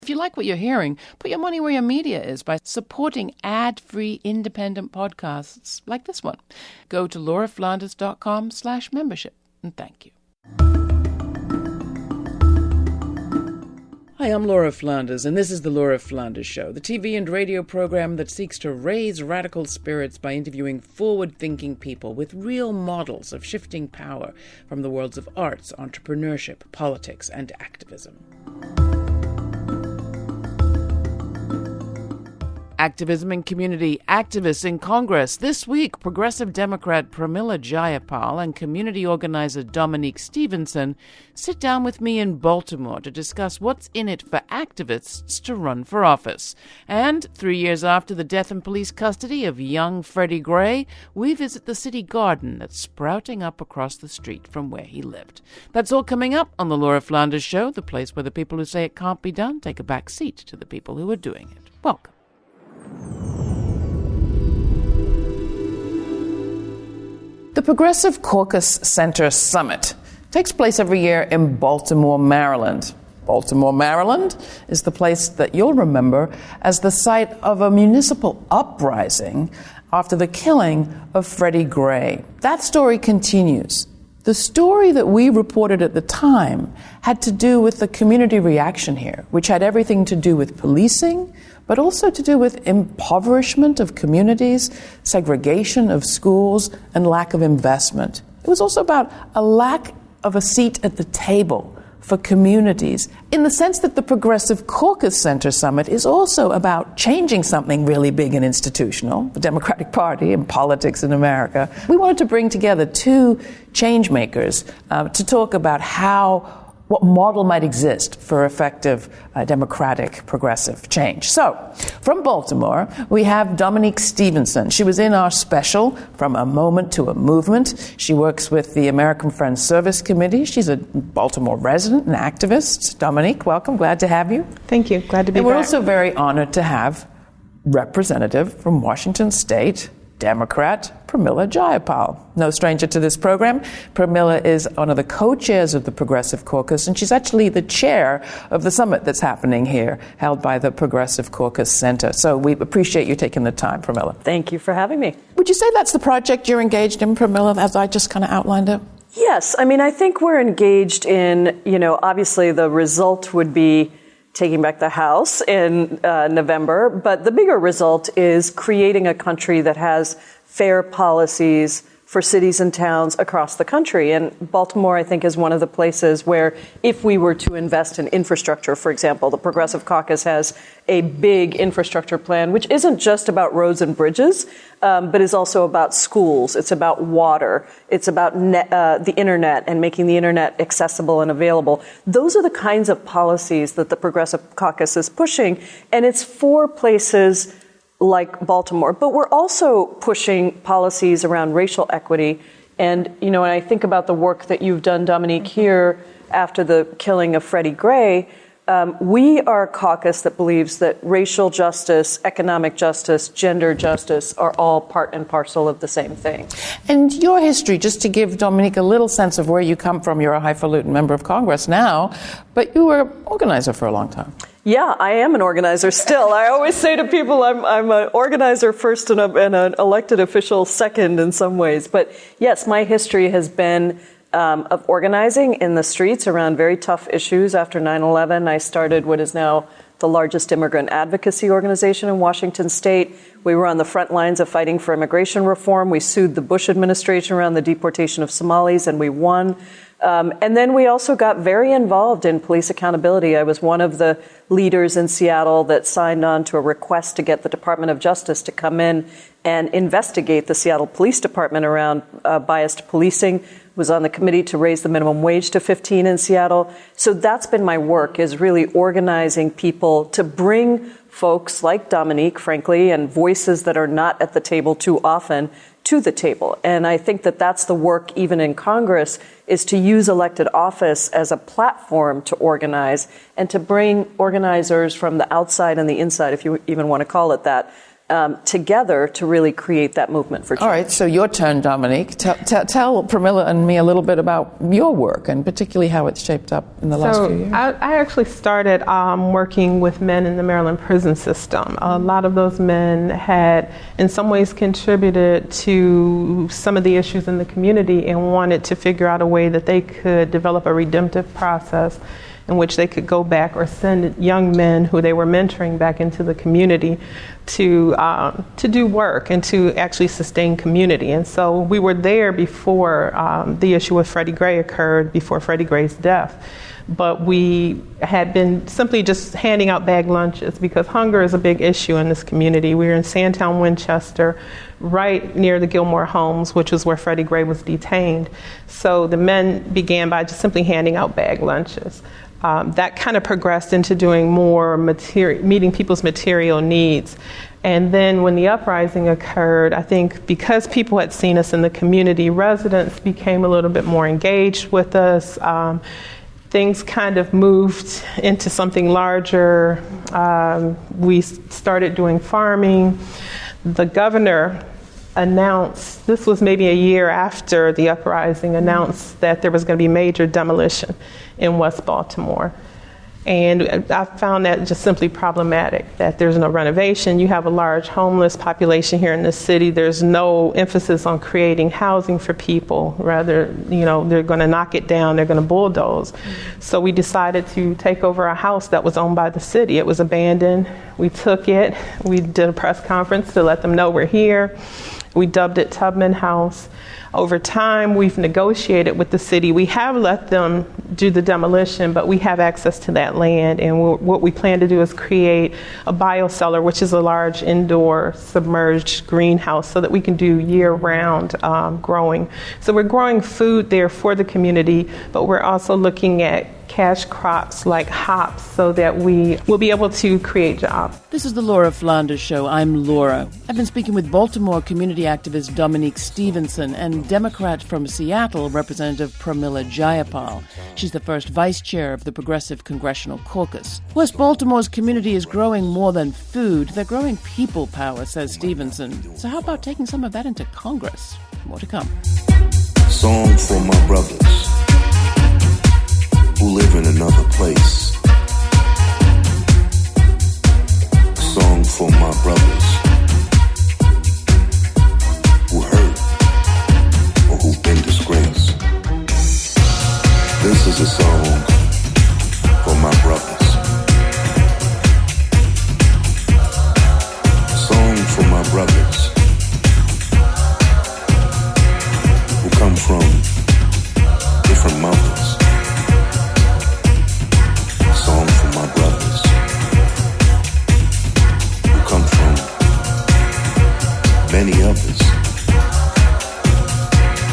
If you like what you're hearing, put your money where your media is by supporting ad-free independent podcasts like this one. Go to lauraflanders.com/membership, and thank you. Hi, I'm Laura Flanders, and this is The Laura Flanders Show, the TV and radio program that seeks to raise radical spirits by interviewing forward-thinking people with real models of shifting power from the worlds of arts, entrepreneurship, politics, and activism. Activism and community activists in Congress. This week, Progressive Democrat Pramila Jayapal and community organizer Dominique Stevenson sit down with me in Baltimore to discuss what's in it for activists to run for office. And 3 years after the death in police custody of young Freddie Gray, we visit the city garden that's sprouting up across the street from where he lived. That's all coming up on The Laura Flanders Show, the place where the people who say it can't be done take a back seat to the people who are doing it. Welcome. The Progressive Caucus Center Summit takes place every year in Baltimore, Maryland. Baltimore, Maryland is the place that you'll remember as the site of a municipal uprising after the killing of Freddie Gray. That story continues. The story that we reported at the time had to do with the community reaction here, which had everything to do with policing, but also to do with impoverishment of communities, segregation of schools, and lack of investment. It was also about a lack of a seat at the table for communities, in the sense that the Progressive Caucus Center Summit is also about changing something really big and institutional, the Democratic Party and politics in America. We wanted to bring together two change makers to talk about what model might exist for effective democratic progressive change. So, from Baltimore, we have Dominique Stevenson. She was in our special, From a Moment to a Movement. She works with the American Friends Service Committee. She's a Baltimore resident and activist. Dominique, welcome. Glad to have you. Thank you. Glad to be back. And we're also very honored to have Representative from Washington State, Democrat Pramila Jayapal. No stranger to this program. Pramila is one of the co-chairs of the Progressive Caucus, and she's actually the chair of the summit that's happening here, held by the Progressive Caucus Center. So we appreciate you taking the time, Pramila. Thank you for having me. Would you say that's the project you're engaged in, Pramila, as I just kind of outlined it? Yes. I mean, I think we're engaged in, obviously the result would be taking back the House in November. But the bigger result is creating a country that has fair policies for cities and towns across the country. And Baltimore, I think, is one of the places where if we were to invest in infrastructure, for example, the Progressive Caucus has a big infrastructure plan, which isn't just about roads and bridges, but is also about schools. It's about water. It's about the Internet and making the Internet accessible and available. Those are the kinds of policies that the Progressive Caucus is pushing. And it's for places like Baltimore, but we're also pushing policies around racial equity. And, when I think about the work that you've done, Dominique, here after the killing of Freddie Gray, we are a caucus that believes that racial justice, economic justice, gender justice are all part and parcel of the same thing. And your history, just to give Dominique a little sense of where you come from, you're a highfalutin member of Congress now, but you were an organizer for a long time. Yeah, I am an organizer still. I always say to people I'm an organizer first and an elected official second in some ways. But yes, my history has been of organizing in the streets around very tough issues. After 9/11, I started what is now the largest immigrant advocacy organization in Washington state. We were on the front lines of fighting for immigration reform. We sued the Bush administration around the deportation of Somalis, and we won. And then we also got very involved in police accountability. I was one of the leaders in Seattle that signed on to a request to get the Department of Justice to come in and investigate the Seattle Police Department around biased policing. Was on the committee to raise the minimum wage to $15 in Seattle. So that's been my work, is really organizing people to bring folks like Dominique, frankly, and voices that are not at the table too often to the table. And I think that that's the work, even in Congress, is to use elected office as a platform to organize and to bring organizers from the outside and the inside, if you even want to call it that, together to really create that movement for change. All right, so your turn, Dominique. Tell Pramila and me a little bit about your work and particularly how it's shaped up in the last few years. I actually started working with men in the Maryland prison system. A lot of those men had in some ways contributed to some of the issues in the community and wanted to figure out a way that they could develop a redemptive process in which they could go back or send young men who they were mentoring back into the community to do work and to actually sustain community. And so we were there before the issue with Freddie Gray occurred, before Freddie Gray's death. But we had been simply just handing out bag lunches because hunger is a big issue in this community. We were in Sandtown, Winchester, right near the Gilmore homes, which was where Freddie Gray was detained. So the men began by just simply handing out bag lunches. That kind of progressed into doing more meeting people's material needs. And then when the uprising occurred, I think because people had seen us in the community, residents became a little bit more engaged with us. Things kind of moved into something larger. We started doing farming. The governor announced, this was maybe a year after the uprising, announced that there was going to be major demolition in West Baltimore. And I found that just simply problematic, that there's no renovation. You have a large homeless population here in the city. There's no emphasis on creating housing for people. Rather, they're going to knock it down. They're going to bulldoze. So we decided to take over a house that was owned by the city. It was abandoned. We took it. We did a press conference to let them know we're here. We dubbed it Tubman House. Over time, we've negotiated with the city. We have let them do the demolition, but we have access to that land. And what we plan to do is create a biocellar, which is a large indoor submerged greenhouse, so that we can do year-round growing. So we're growing food there for the community, but we're also looking at cash crops like hops so that we will be able to create jobs. This is the Laura Flanders Show. I'm Laura. I've been speaking with Baltimore community activist Dominique Stevenson and Democrat from Seattle, Representative Pramila Jayapal. She's the first vice chair of the Progressive Congressional Caucus. West Baltimore's community is growing more than food. They're growing people power, says Stevenson. So how about taking some of that into Congress? More to come. Song for my brothers who live in another place. Song for my brothers who hurt or who've been disgraced. This is a song for my brothers. A song for my brothers who come from different mountains. Song for my brothers who come from many others.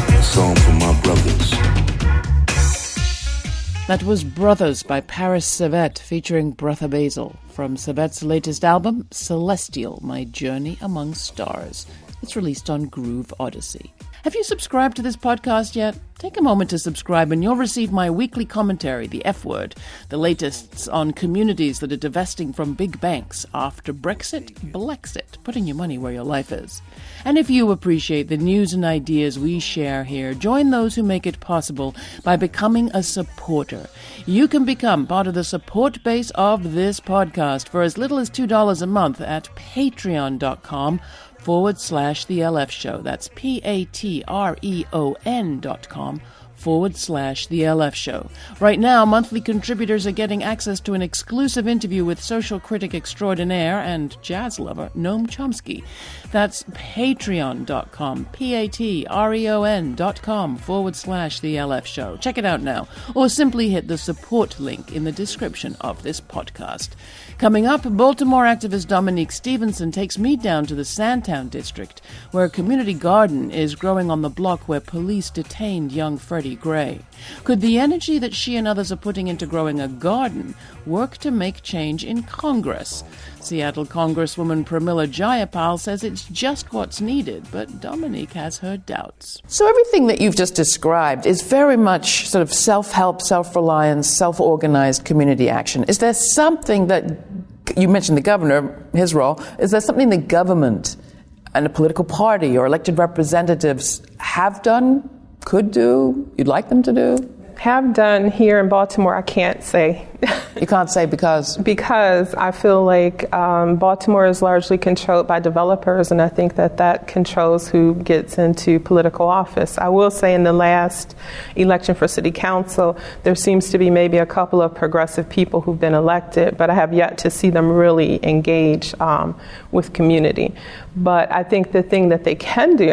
A song for my brothers. That was Brothers by Paris Savette featuring Brother Basil from Savette's latest album, Celestial, My Journey Among Stars. It's released on Groove Odyssey. Have you subscribed to this podcast yet? Take a moment to subscribe and you'll receive my weekly commentary, The F Word, the latest on communities that are divesting from big banks after Brexit, Blexit, putting your money where your life is. And if you appreciate the news and ideas we share here, join those who make it possible by becoming a supporter. You can become part of the support base of this podcast for as little as $2 a month at patreon.com/The LF Show. That's patreon.com/The LF Show. Right now, monthly contributors are getting access to an exclusive interview with social critic extraordinaire and jazz lover Noam Chomsky. That's patreon.com, patreon.com/The LF Show. Check it out now, or simply hit the support link in the description of this podcast. Coming up, Baltimore activist Dominique Stevenson takes me down to the Sandtown district, where a community garden is growing on the block where police detained young Freddie Gray. Could the energy that she and others are putting into growing a garden work to make change in Congress? Seattle Congresswoman Pramila Jayapal says it's just what's needed, but Dominique has her doubts. So everything that you've just described is very much sort of self-help, self-reliance, self-organized community action. Is there something that you mentioned the governor, his role. Is there something the government and a political party or elected representatives have done, could do, you'd like them to do? Have done here in Baltimore, I can't say. You can't say because? Because I feel like Baltimore is largely controlled by developers, and I think that controls who gets into political office. I will say in the last election for city council, there seems to be maybe a couple of progressive people who've been elected, but I have yet to see them really engage with community. But I think the thing that they can do,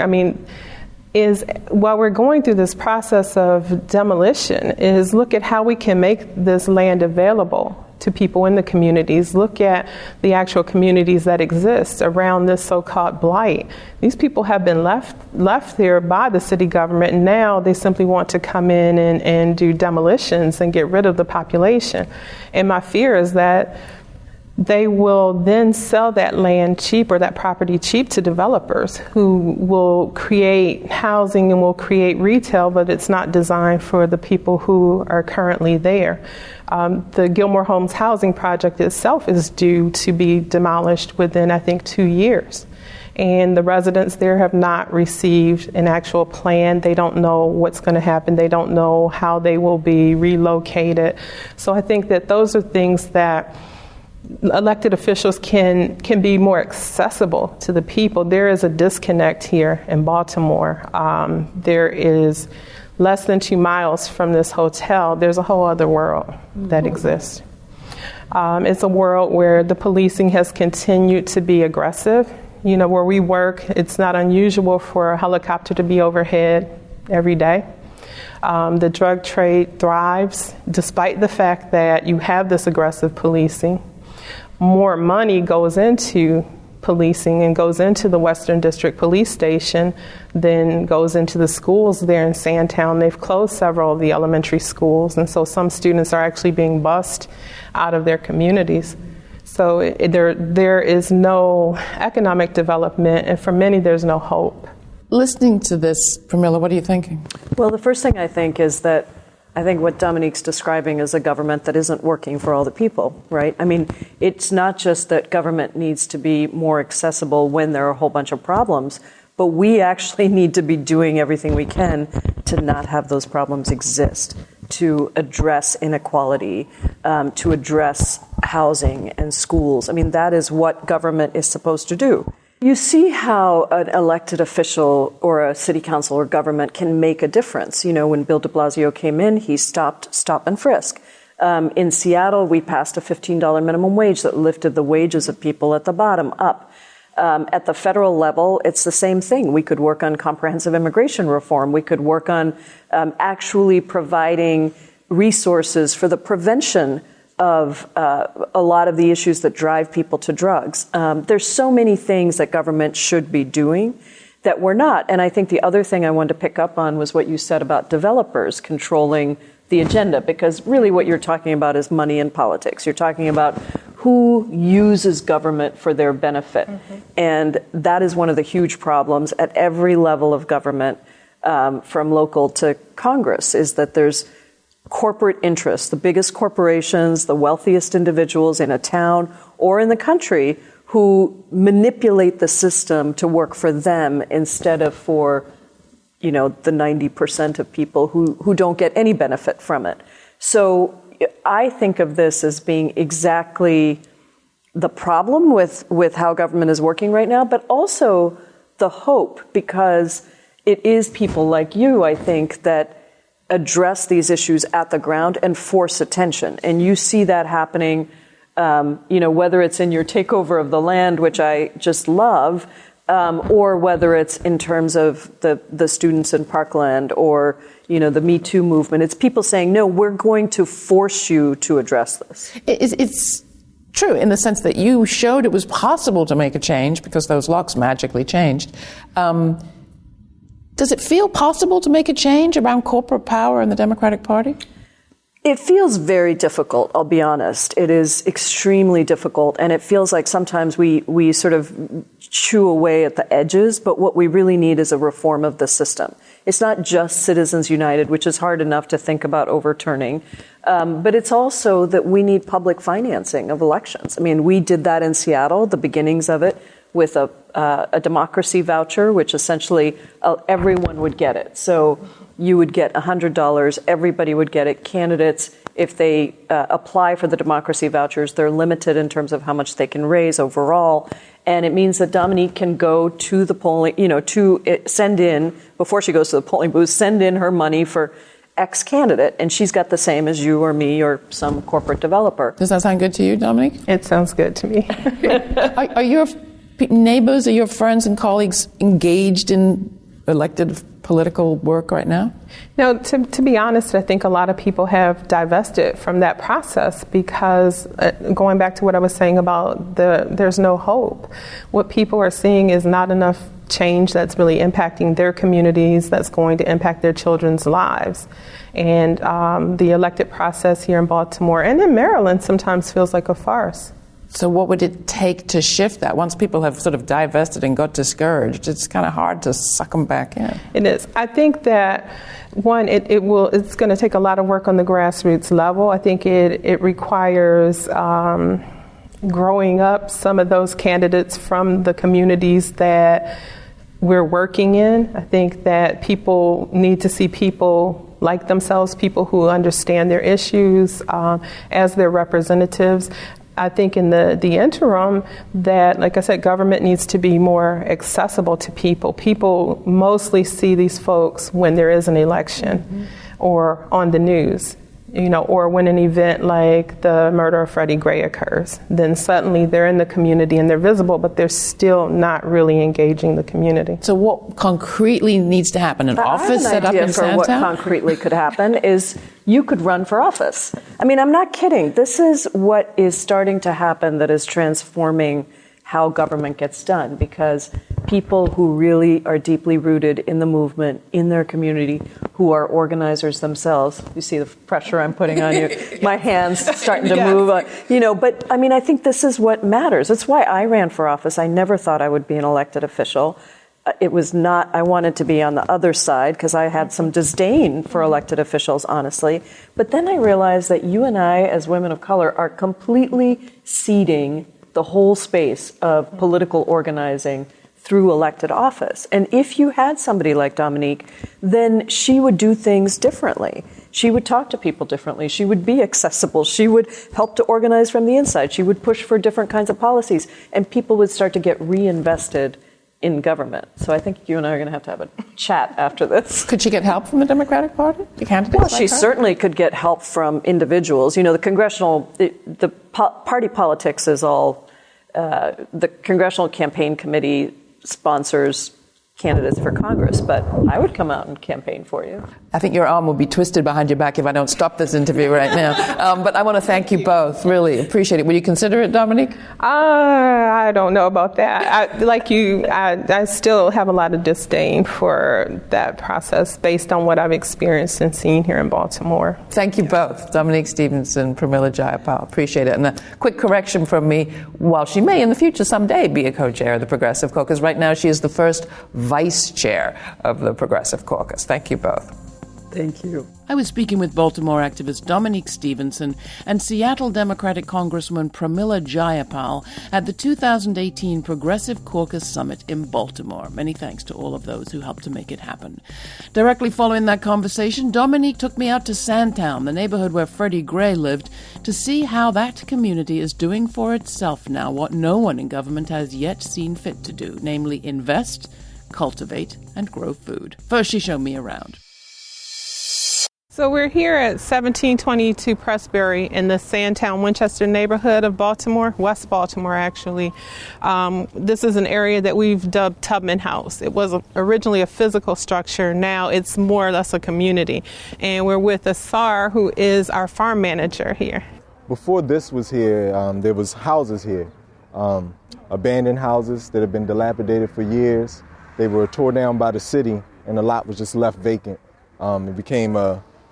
is while we're going through this process of demolition, is look at how we can make this land available to people in the communities. Look at the actual communities that exist around this so-called blight. These people have been left there by the city government, and now they simply want to come in and do demolitions and get rid of the population. And my fear is that they will then sell that land cheap or that property cheap to developers who will create housing and will create retail, but it's not designed for the people who are currently there. The Gilmore Homes housing project itself is due to be demolished within, I think, 2 years. And the residents there have not received an actual plan. They don't know what's going to happen. They don't know how they will be relocated. So I think that those are things that elected officials can be more accessible to the people. There is a disconnect here in Baltimore. There is less than 2 miles from this hotel. There's a whole other world that exists. It's a world where the policing has continued to be aggressive. Where we work, it's not unusual for a helicopter to be overhead every day. The drug trade thrives despite the fact that you have this aggressive policing. More money goes into policing and goes into the Western District Police Station than goes into the schools there in Sandtown. They've closed several of the elementary schools, and so some students are actually being bused out of their communities. So there is no economic development, and for many there's no hope. Listening to this, Pramila, what are you thinking? Well, the first thing I think is that I think what Dominique's describing is a government that isn't working for all the people, right? It's not just that government needs to be more accessible when there are a whole bunch of problems, but we actually need to be doing everything we can to not have those problems exist, to address inequality, to address housing and schools. That is what government is supposed to do. You see how an elected official or a city council or government can make a difference. When Bill de Blasio came in, he stopped stop and frisk. In Seattle, we passed a $15 minimum wage that lifted the wages of people at the bottom up. At the federal level, it's the same thing. We could work on comprehensive immigration reform. We could work on actually providing resources for the prevention of a lot of the issues that drive people to drugs. There's so many things that government should be doing that we're not. And I think the other thing I wanted to pick up on was what you said about developers controlling the agenda, because really what you're talking about is money in politics. You're talking about who uses government for their benefit. Mm-hmm. And that is one of the huge problems at every level of government, from local to Congress, is that there's corporate interests, the biggest corporations, the wealthiest individuals in a town or in the country who manipulate the system to work for them instead of for, the 90% of people who don't get any benefit from it. So I think of this as being exactly the problem with how government is working right now, but also the hope, because it is people like you, I think, that address these issues at the ground and force attention. And you see that happening, whether it's in your takeover of the land, which I just love, or whether it's in terms of the students in Parkland or, the Me Too movement. It's people saying, no, we're going to force you to address this. It's true in the sense that you showed it was possible to make a change because those locks magically changed. Does it feel possible to make a change around corporate power in the Democratic Party? It feels very difficult, I'll be honest. It is extremely difficult, and it feels like sometimes we sort of chew away at the edges, but what we really need is a reform of the system. It's not just Citizens United, which is hard enough to think about overturning, but it's also that we need public financing of elections. I mean, we did that in Seattle, the beginnings of it, with a democracy voucher, which essentially everyone would get it. So you would get $100, everybody would get it. Candidates, if they apply for the democracy vouchers, they're limited in terms of how much they can raise overall. And it means that Dominique can go to the polling, send in, before she goes to the polling booth, send in her money for X candidate, and she's got the same as you or me or some corporate developer. Does that sound good to you, Dominique? It sounds good to me. Are your neighbors or your friends and colleagues engaged in elected political work right now? No, to be honest, I think a lot of people have divested from that process because going back to what I was saying about there's no hope. What people are seeing is not enough change that's really impacting their communities, that's going to impact their children's lives. And the elected process here in Baltimore and in Maryland sometimes feels like a farce. So what would it take to shift that? Once people have sort of divested and got discouraged, it's kind of hard to suck them back in. It is. I think that, one, it's going to take a lot of work on the grassroots level. I think it requires growing up some of those candidates from the communities that we're working in. I think that people need to see people like themselves, people who understand their issues as their representatives. I think in the interim that, like I said, government needs to be more accessible to people. People mostly see these folks when there is an election or on the news, or when an event like the murder of Freddie Gray occurs. Then suddenly they're in the community and they're visible, but they're still not really engaging the community. So what concretely needs to happen? An office set up in Sandtown? What concretely could happen is you could run for office. I mean, I'm not kidding. This is what is starting to happen that is transforming how government gets done, because people who really are deeply rooted in the movement, in their community, who are organizers themselves, you see the pressure I'm putting on you, my hands starting to move, but I mean, I think this is what matters. That's why I ran for office. I never thought I would be an elected official. It was not, I wanted to be on the other side because I had some disdain for elected officials, honestly. But then I realized that you and I, as women of color, are completely ceding the whole space of political organizing through elected office. And if you had somebody like Dominique, then she would do things differently. She would talk to people differently. She would be accessible. She would help to organize from the inside. She would push for different kinds of policies. And people would start to get reinvested in government. So I think you and I are going to have a chat after this. Could she get help from the Democratic Party? The candidates? Well, she certainly could get help from individuals. The party politics is all, the Congressional Campaign Committee sponsors candidates for Congress, but I would come out and campaign for you. I think your arm will be twisted behind your back if I don't stop this interview right now. But I want to thank you both. Really appreciate it. Will you consider it, Dominique? I don't know about that. I still have a lot of disdain for that process based on what I've experienced and seen here in Baltimore. Thank you both, Dominique Stevenson, Pramila Jayapal. Appreciate it. And a quick correction from me, while she may in the future someday be a co-chair of the Progressive Caucus, right now she is the first vice chair of the Progressive Caucus. Thank you both. Thank you. I was speaking with Baltimore activist Dominique Stevenson and Seattle Democratic Congresswoman Pramila Jayapal at the 2018 Progressive Caucus Summit in Baltimore. Many thanks to all of those who helped to make it happen. Directly following that conversation, Dominique took me out to Sandtown, the neighborhood where Freddie Gray lived, to see how that community is doing for itself now what no one in government has yet seen fit to do, namely invest, cultivate, and grow food. First, she showed me around. So we're here at 1722 Pressbury in the Sandtown, Winchester neighborhood of Baltimore, West Baltimore actually. This is an area that we've dubbed Tubman House. It was originally a physical structure. Now it's more or less a community. And we're with Asar, who is our farm manager here. Before this was here, there was houses here, abandoned houses that have been dilapidated for years. They were torn down by the city and the lot was just left vacant. It became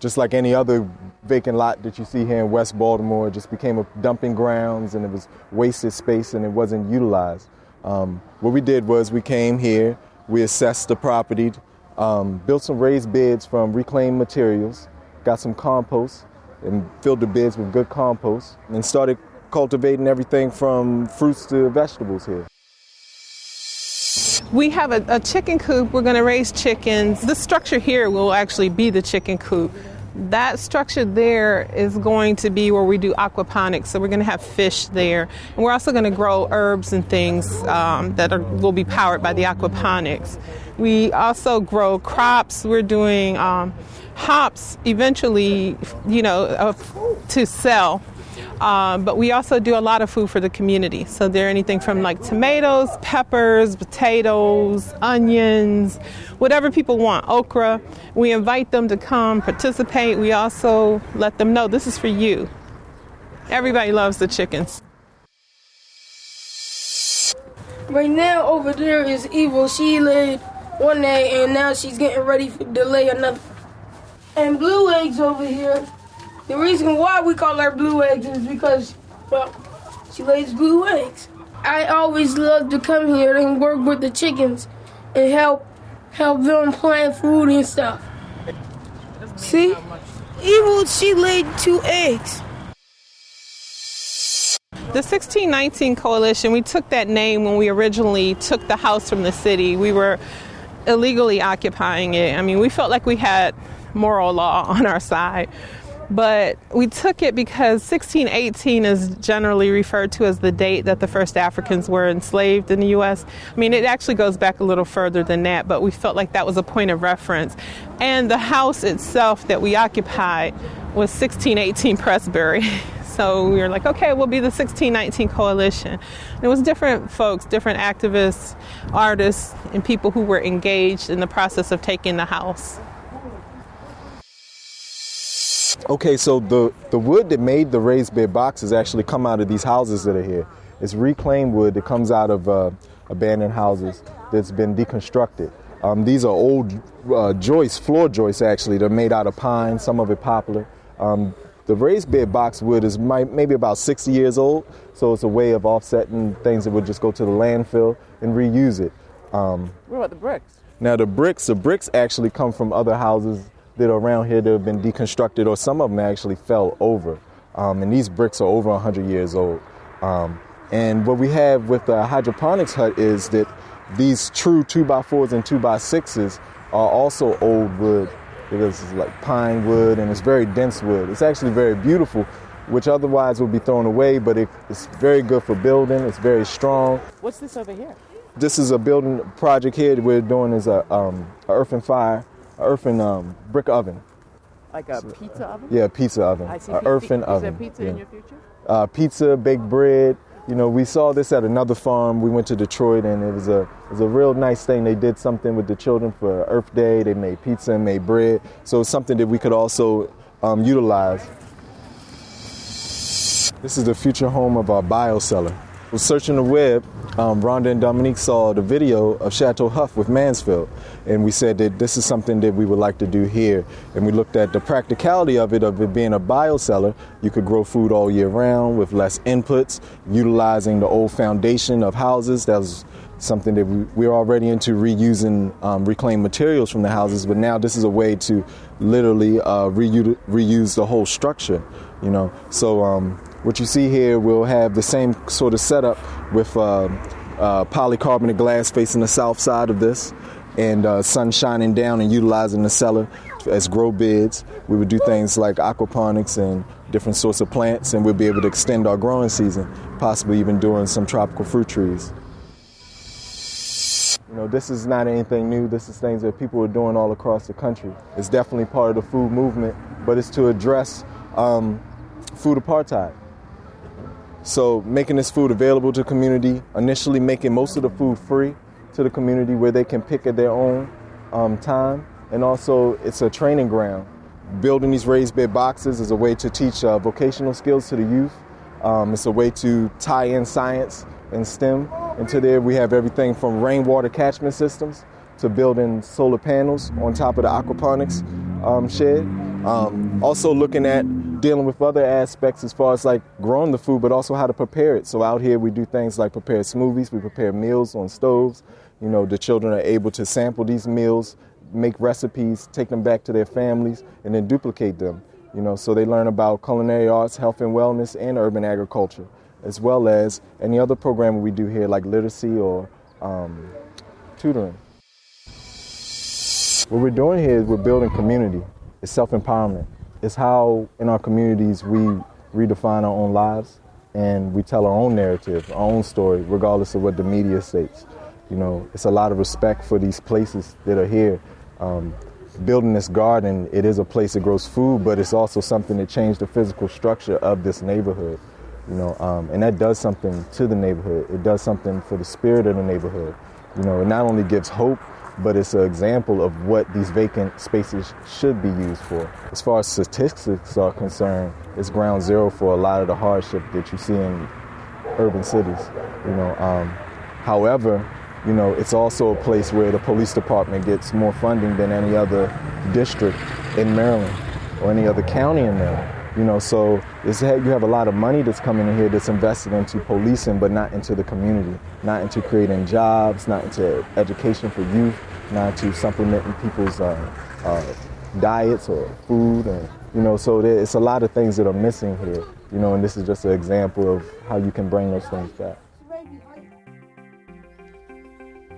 just like any other vacant lot that you see here in West Baltimore. It just became a dumping grounds and it was wasted space and it wasn't utilized. What we did was we came here, we assessed the property, built some raised beds from reclaimed materials, got some compost, and filled the beds with good compost, and started cultivating everything from fruits to vegetables here. We have a chicken coop. We're going to raise chickens. The structure here will actually be the chicken coop. That structure there is going to be where we do aquaponics, so we're going to have fish there. And we're also going to grow herbs and things will be powered by the aquaponics. We also grow crops. We're doing hops eventually, to sell. But we also do a lot of food for the community. So there are anything from like tomatoes, peppers, potatoes, onions, whatever people want, okra. We invite them to come participate. We also let them know this is for you. Everybody loves the chickens. Right now over there is Evil. She laid one egg and now she's getting ready to lay another. And Blue Eggs over here. The reason why we call her Blue Eggs is because, well, she lays blue eggs. I always love to come here and work with the chickens and help them plant food and stuff. See? Evil, she laid 2 eggs. The 1619 Coalition, we took that name when we originally took the house from the city. We were illegally occupying it. I mean, we felt like we had moral law on our side. But we took it because 1618 is generally referred to as the date that the first Africans were enslaved in the U.S. I mean, it actually goes back a little further than that, but we felt like that was a point of reference. And the house itself that we occupied was 1618 Pressbury. So we were like, okay, we'll be the 1619 Coalition. And it was different folks, different activists, artists, and people who were engaged in the process of taking the house. Okay, so the wood that made the raised bed boxes actually come out of these houses that are here. It's reclaimed wood that comes out of abandoned houses that's been deconstructed. These are old floor joists actually. They're made out of pine, some of it poplar. The raised bed box wood is maybe about 60 years old, so it's a way of offsetting things that would just go to the landfill and reuse it. What about the bricks? Now the bricks actually come from other houses that are around here that have been deconstructed, or some of them actually fell over. And these bricks are over 100 years old. And what we have with the hydroponics hut is that these true 2x4s and 2x6s are also old wood, because it's like pine wood and it's very dense wood. It's actually very beautiful, which otherwise would be thrown away, but it's very good for building. It's very strong. What's this over here? This is a building project here that we're doing is a earthen brick oven. Like a pizza oven? Yeah, pizza oven. I see. Earthen oven. Is there pizza in your future? Pizza, baked bread. You know, we saw this at another farm. We went to Detroit, and it was a real nice thing. They did something with the children for Earth Day. They made pizza and made bread. So it's something that we could also utilize. This is the future home of our biocellar. We're searching the web. Rhonda and Dominique saw the video of Chateau Huff with Mansfield, and we said that this is something that we would like to do here. And we looked at the practicality of it being a biocellar. You could grow food all year round with less inputs, utilizing the old foundation of houses. That was something that we're already into, reusing reclaimed materials from the houses, but now this is a way to literally reuse the whole structure, you know. So what you see here, we'll have the same sort of setup with polycarbonate glass facing the south side of this, and sun shining down and utilizing the cellar as grow beds. We would do things like aquaponics and different sorts of plants, and we'll be able to extend our growing season, possibly even doing some tropical fruit trees. You know, this is not anything new. This is things that people are doing all across the country. It's definitely part of the food movement, but it's to address food apartheid. So making this food available to the community, initially making most of the food free to the community where they can pick at their own time. And also it's a training ground. Building these raised bed boxes is a way to teach vocational skills to the youth. It's a way to tie in science and STEM into there. We have everything from rainwater catchment systems to building solar panels on top of the aquaponics shed. Also looking at dealing with other aspects as far as like growing the food, but also how to prepare it. So out here we do things like prepare smoothies, we prepare meals on stoves. You know, the children are able to sample these meals, make recipes, take them back to their families, and then duplicate them. You know, so they learn about culinary arts, health and wellness, and urban agriculture, as well as any other program we do here, like literacy or tutoring. What we're doing here is we're building community. It's self-empowerment. It's how in our communities we redefine our own lives and we tell our own narrative, our own story, regardless of what the media states. You know, it's a lot of respect for these places that are here. Building this garden, it is a place that grows food, but it's also something that changed the physical structure of this neighborhood. You know, and that does something to the neighborhood. It does something for the spirit of the neighborhood. You know, it not only gives hope, but it's an example of what these vacant spaces should be used for. As far as statistics are concerned, it's ground zero for a lot of the hardship that you see in urban cities. You know, however, you know, it's also a place where the police department gets more funding than any other district in Maryland or any other county in Maryland. You know, so you have a lot of money that's coming in here that's invested into policing, but not into the community, not into creating jobs, not into education for youth, not into supplementing people's diets or food. And, you know, so it's a lot of things that are missing here, you know, and this is just an example of how you can bring those things back.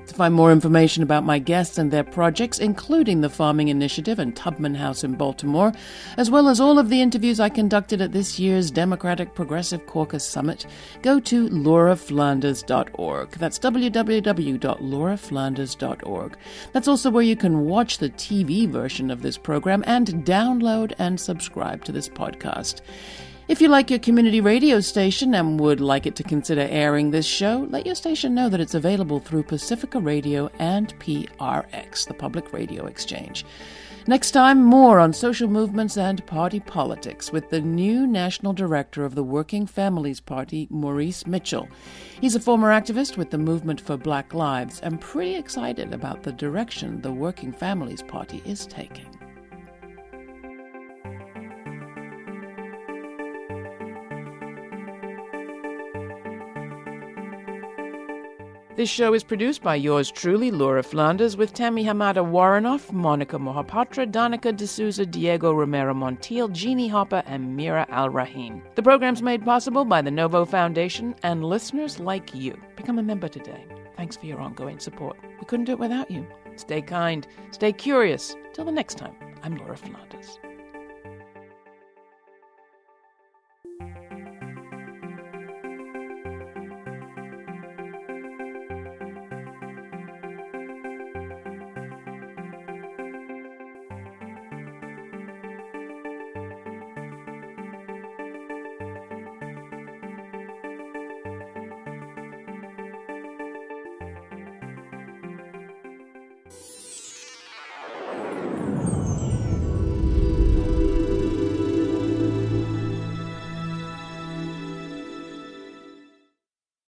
To find more information about my guests and their projects, including the Farming Initiative and Tubman House in Baltimore, as well as all of the interviews I conducted at this year's Democratic Progressive Caucus Summit, go to lauraflanders.org. That's www.lauraflanders.org. That's also where you can watch the TV version of this program and download and subscribe to this podcast. If you like your community radio station and would like it to consider airing this show, let your station know that it's available through Pacifica Radio and PRX, the Public Radio Exchange. Next time, more on social movements and party politics with the new National Director of the Working Families Party, Maurice Mitchell. He's a former activist with the Movement for Black Lives and pretty excited about the direction the Working Families Party is taking. This show is produced by yours truly, Laura Flanders, with Tammy Hamada Warrenoff, Monica Mohapatra, Danica D'Souza, Diego Romero Montiel, Jeannie Hopper, and Mira Al-Rahim. The program's made possible by the Novo Foundation and listeners like you. Become a member today. Thanks for your ongoing support. We couldn't do it without you. Stay kind, stay curious. Till the next time, I'm Laura Flanders.